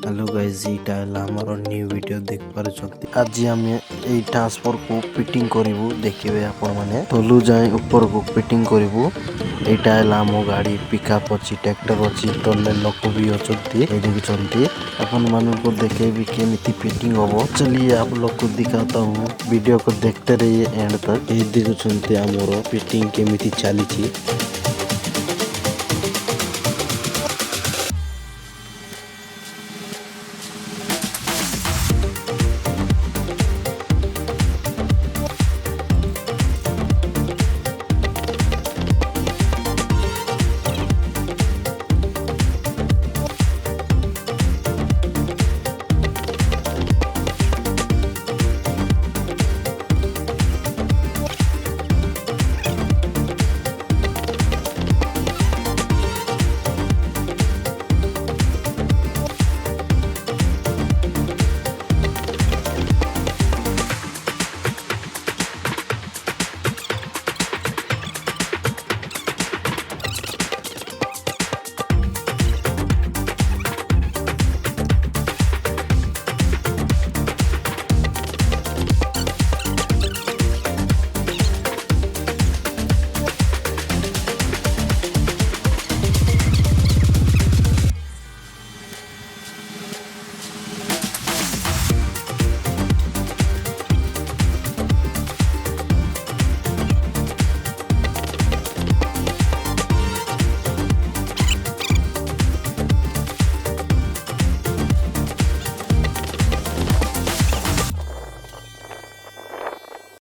Hello guys एटा हमर new video देख पारुछंती। आज हम ए ट्रांसफर को फिटिंग करिवु देखिबे आपण माने तलु जाय ऊपर को फिटिंग करिवु। एटा हमो गाड़ी पिकअप अछि ट्रैक्टर अछि तले लोक भी अछंती ए देखुछंती आपण मानु को देखेबी केमिति फिटिंग होबो। चलिए आप लोग को दिखाता हूं, वीडियो को देखते रहिए एंड तक। ए देखुछंती हमरो फिटिंग केमिति चालीछि।